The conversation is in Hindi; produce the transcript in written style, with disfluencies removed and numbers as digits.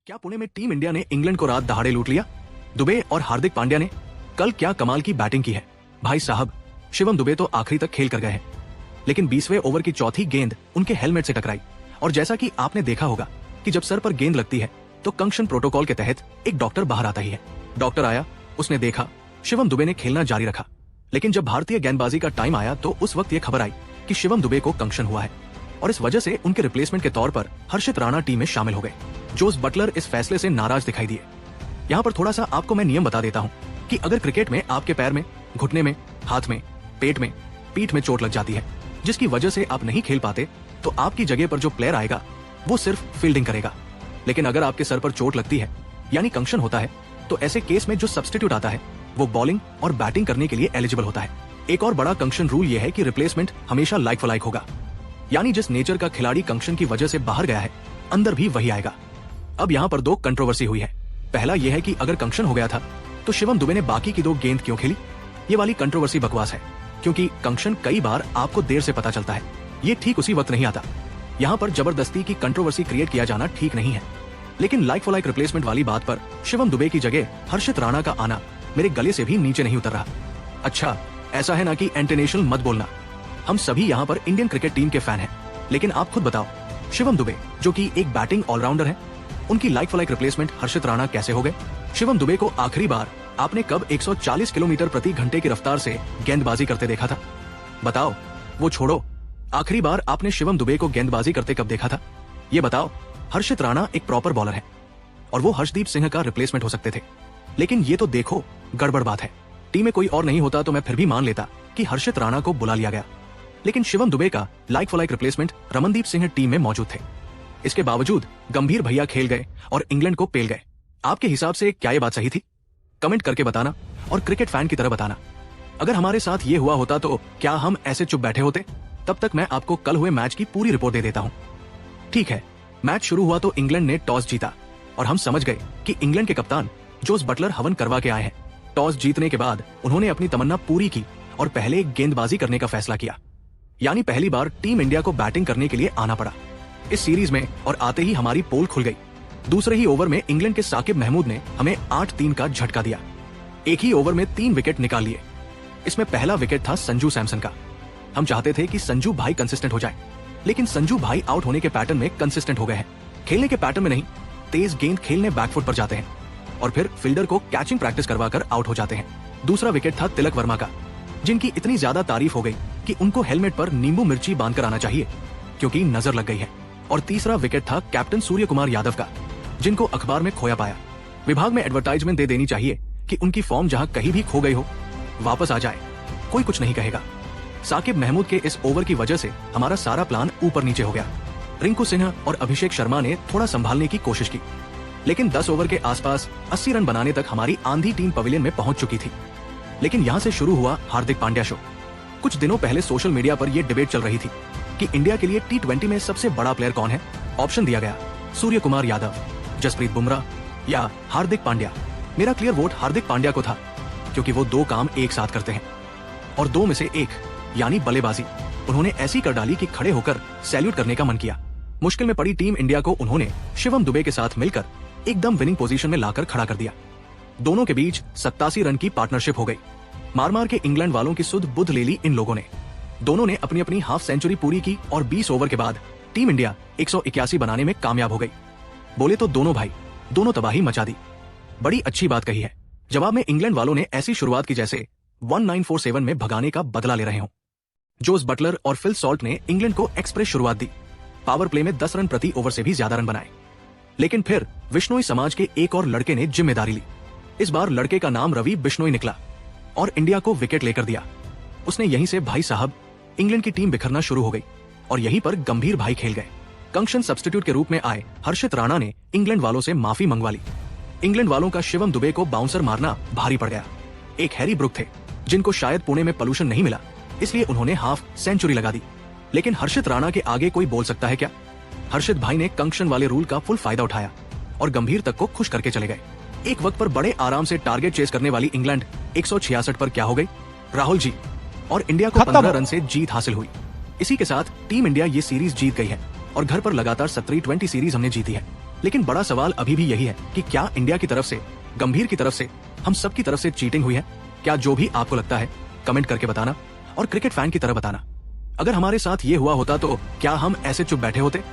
क्या पुणे में टीम इंडिया ने इंग्लैंड को रात दहाड़े लूट लिया? दुबे और हार्दिक पांड्या ने कल क्या कमाल की बैटिंग की है भाई साहब। शिवम दुबे तो आखिरी तक खेल कर गए हैं, लेकिन 20वें ओवर की चौथी गेंद उनके हेलमेट से टकराई। और जैसा कि आपने देखा होगा कि जब सर पर गेंद लगती है तो कंक्शन प्रोटोकॉल के तहत एक डॉक्टर बाहर आता ही है। डॉक्टर आया, उसने देखा, शिवम दुबे ने खेलना जारी रखा। लेकिन जब भारतीय गेंदबाजी का टाइम आया तो उस वक्त ये खबर आई कि शिवम दुबे को कंक्शन हुआ है और इस वजह से उनके रिप्लेसमेंट के तौर पर हर्षित राणा टीम में शामिल हो गए। जोस बटलर इस फैसले से नाराज दिखाई दिए। यहाँ पर थोड़ा सा आपको मैं नियम बता देता हूँ कि अगर क्रिकेट में आपके पैर में, घुटने में, हाथ में, पेट में, पीठ में चोट लग जाती है जिसकी वजह से आप नहीं खेल पाते तो आपकी जगह पर जो प्लेयर आएगा वो सिर्फ फील्डिंग करेगा। लेकिन अगर आपके सर पर चोट लगती है यानी कंक्शन होता है तो ऐसे केस में जो सब्स्टिट्यूट आता है वो बॉलिंग और बैटिंग करने के लिए एलिजिबल होता है। एक और बड़ा कंक्शन रूल ये है कि रिप्लेसमेंट हमेशा लाइक फॉर लाइक होगा, यानी जिस नेचर का खिलाड़ी कंक्शन की वजह से बाहर गया है अंदर भी वही आएगा। अब यहाँ पर दो कंट्रोवर्सी हुई है। पहला यह है कि अगर कंक्शन हो गया था तो शिवम दुबे ने बाकी की दो गेंद क्यों खेली? ये वाली कंट्रोवर्सी बकवास है, क्योंकि कंक्शन कई बार आपको देर से पता चलता है, ये ठीक उसी वक्त नहीं आता। यहाँ पर जबरदस्ती की कंट्रोवर्सी क्रिएट किया जाना ठीक नहीं है। लेकिन लाइक फॉर लाइक रिप्लेसमेंट वाली बात पर शिवम दुबे की जगह हर्षित राणा का आना मेरे गले से भी नीचे नहीं उतर रहा। अच्छा, ऐसा है ना कि इंटरनेशनल मत बोलना। हम सभी यहाँ पर इंडियन क्रिकेट टीम के फैन हैं, लेकिन आप खुद बताओ, शिवम दुबे जो कि एक बैटिंग ऑलराउंडर है, उनकी लाइक फॉर लाइक रिप्लेसमेंट हर्षित राणा कैसे हो गए? शिवम दुबे को आखिरी बार आपने कब 140 किलोमीटर प्रति घंटे की रफ्तार से गेंदबाजी करते देखा था? बताओ। वो छोड़ो, आखिरी बार आपने शिवम दुबे को गेंदबाजी करते कब देखा था? ये बताओ। हर्षित राणा एक प्रॉपर बॉलर है और वो हर्षदीप सिंह का रिप्लेसमेंट हो सकते थे, लेकिन ये तो देखो गड़बड़ बात है। टीम में कोई और नहीं होता तो मैं फिर भी मान लेता कि हर्षित राणा को बुला लिया गया, लेकिन शिवम दुबे का like for like replacement Ramandeep Singh team में मौजूद थे। इसके बावजूद गंभीर भैया खेल गए और इंग्लैंड को पेल गए। आपके हिसाब से क्या ये बात सही थी? कमेंट करके बताना और क्रिकेट फैन की तरह बताना। अगर हमारे साथ ये हुआ होता तो क्या हम ऐसे चुप बैठे होते? तब तक मैं आपको कल हुए मैच की पूरी रिपोर्ट दे देता हूँ। ठीक है, मैच शुरू हुआ तो इंग्लैंड ने टॉस जीता और हम समझ गए कि इंग्लैंड के कप्तान जोस बटलर हवन करवा के आए हैं। टॉस जीतने के बाद उन्होंने अपनी तमन्ना पूरी की और पहले गेंदबाजी करने का फैसला किया, यानी पहली बार टीम इंडिया को बैटिंग करने के लिए आना पड़ा इस सीरीज में। और आते ही हमारी पोल खुल गई। दूसरे ही ओवर में इंग्लैंड के साकिब महमूद ने हमें 8-3 का झटका दिया। एक ही ओवर में 3 विकेट निकाल लिए। इसमें पहला विकेट था संजू सैमसन का। हम चाहते थे कि संजू भाई कंसिस्टेंट हो जाए, लेकिन संजू भाई आउट होने के पैटर्न में कंसिस्टेंट हो गए हैं। खेलने के पैटर्न में नहीं, तेज गेंद खेलने बैकफुट पर जाते हैं और फिर फील्डर को कैचिंग प्रैक्टिस करवाकर आउट हो जाते हैं। दूसरा विकेट था तिलक वर्मा का, जिनकी इतनी ज्यादा तारीफ हो गई कि उनको हेलमेट पर नींबू मिर्ची बांधकर आना चाहिए क्योंकि नजर लग गई है। और तीसरा विकेट था कैप्टन सूर्य कुमार यादव का, जिनको अखबार में खोया पाया। विभाग में एडवर्टाइजमेंट दे देनी चाहिए कि उनकी फॉर्म जहां कहीं भी खो गई हो वापस आ जाए, कोई कुछ नहीं कहेगा। साकिब महमूद के इस ओवर की वजह से हमारा सारा प्लान ऊपर नीचे हो गया। रिंकू सिन्हा और अभिषेक शर्मा ने थोड़ा संभालने की कोशिश की, लेकिन 10 ओवर के आसपास 80 रन बनाने तक हमारी आंधी टीम पवेलियन में पहुंच चुकी थी। लेकिन यहाँ से शुरू हुआ हार्दिक पांड्या शो। कुछ दिनों पहले सोशल मीडिया पर यह डिबेट चल रही थी कि इंडिया के लिए T20 में सबसे बड़ा प्लेयर कौन है। ऑप्शन दिया गया, सूर्य कुमार यादव, जसप्रीत बुमराह या हार्दिक पांड्या। मेरा क्लियर वोट हार्दिक पांड्या को था, क्योंकि वो दो काम एक साथ करते हैं और दो में से एक यानी बल्लेबाजी उन्होंने ऐसी कर डाली कि खड़े होकर सैल्यूट करने का मन किया। मुश्किल में पड़ी टीम इंडिया को उन्होंने शिवम दुबे के साथ मिलकर एकदम विनिंग पोजीशन में लाकर खड़ा कर दिया। दोनों के बीच 87 रन की पार्टनरशिप हो गई। मार मार के इंग्लैंड वालों की सुध बुध ले ली इन लोगों ने। दोनों ने अपनी अपनी हाफ सेंचुरी पूरी की और 20 ओवर के बाद टीम इंडिया 181 बनाने में कामयाब हो गई। बोले तो दोनों भाई, दोनों तबाही मचा दी। बड़ी अच्छी बात कही है। जवाब में इंग्लैंड वालों ने ऐसी शुरुआत की जैसे 1947 में भगाने का बदला ले रहे हों। जोस बटलर और फिल सॉल्ट ने इंग्लैंड को एक्सप्रेस शुरुआत दी। पावर प्ले में 10 रन प्रति ओवर से भी ज्यादा रन बनाए। लेकिन फिर विश्नोई समाज के एक और लड़के ने जिम्मेदारी ली। इस बार लड़के का नाम रवि बिश्नोई निकला और इंडिया को विकेट लेकर दिया। उसने यहीं से भाई साहब इंग्लैंड की टीम बिखरना शुरू हो गई और यहीं पर गंभीर भाई खेल गए। कंक्शन सब्स्टिट्यूट के रूप में आए हर्षित राणा ने इंग्लैंड वालों से माफी मंगवा ली। इंग्लैंड वालों का शिवम दुबे को बाउंसर मारना भारी पड़ गया। एक हैरी ब्रुक थे, जिनको शायद पुणे में पोल्यूशन नहीं मिला, इसलिए उन्होंने हाफ सेंचुरी लगा दी। लेकिन हर्षित राणा के आगे कोई बोल सकता है क्या? हर्षित भाई ने कंक्शन वाले रूल का फुल फायदा उठाया और गंभीर तक को खुश करके चले गए। एक वक्त पर बड़े आराम से टारगेट चेस करने वाली इंग्लैंड 166 पर क्या हो गई? राहुल जी, और इंडिया को 15 रन से जीत हासिल हुई। इसी के साथ टीम इंडिया ये सीरीज जीत गई है और घर पर लगातार 17-20 सीरीज हमने जीती है। लेकिन बड़ा सवाल अभी भी यही है कि क्या इंडिया की तरफ से, गंभीर की तरफ से, हम सब की तरफ से चीटिंग हुई है? क्या जो भी आपको लगता है कमेंट करके बताना, और क्रिकेट फैन की तरह बताना। अगर हमारे साथ ये हुआ होता तो क्या हम ऐसे चुप बैठे होते?